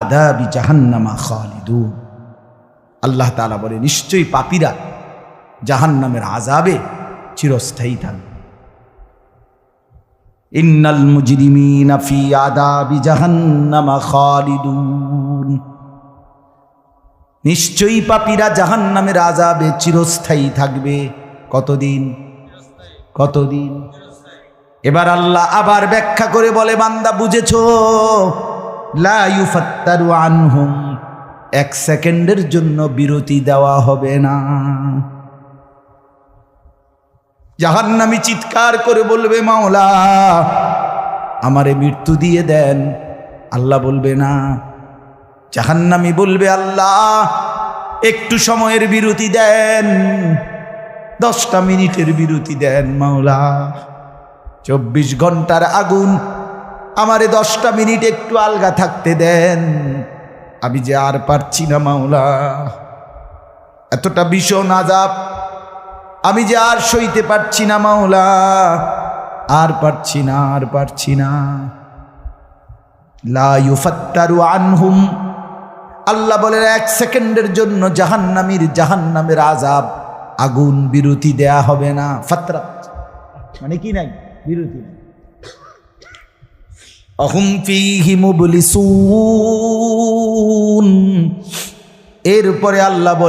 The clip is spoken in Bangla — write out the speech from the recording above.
আযাবি জাহান্নামা খালিদুন। আল্লাহ তাআলা বলে নিশ্চয়ই পাপীরা জাহান্নামের আযাবে চিরস্থায়ী থাকবে। ইন্নাল মুজরিমিনা ফি আযাবি জাহান্নামা খালিদুন। নিশ্চয়ই পাপীরা জাহান্নামের আযাবে চিরস্থায়ী থাকবে। কতদিন? কতদিন? এবার আল্লাহ আবার ব্যাখ্যা করে বলে, বান্দা বুঝেছো? লা ইউফাত্তারু আনহুম, এক সেকেন্ডের জন্য বিরতি দেওয়া হবে না। জাহান্নামী চিৎকার করে বলবে, মাওলা আমারে মৃত্যু দিয়ে দেন। আল্লাহ বলবে না। জাহান্নামী বলবে, আল্লাহ একটু সময়ের বিরতি দেন, 10টা মিনিটের বিরতি দেন মাওলা। 24 ঘন্টার আগুন, আমারে 10টা মিনিট একটু আলগা থাকতে দেন, আমি যে আর পারছি না মাওলা, এতটা ভীষণ আযাব আমি যে আর সইতে পারছি না মাওলা, আর পারছি না, আর পারছি না। লা ইউফাত্তারু আনহুম, আল্লাহ বলেন এক সেকেন্ডের জন্য জাহান্নামের আযাব, আগুন বিরতি দেয়া হবে না। ফাতরা মানে কি নাই? বিরতি। আহুম ফীহি মুবলিসুন। এরপরে আল্লাহ বলে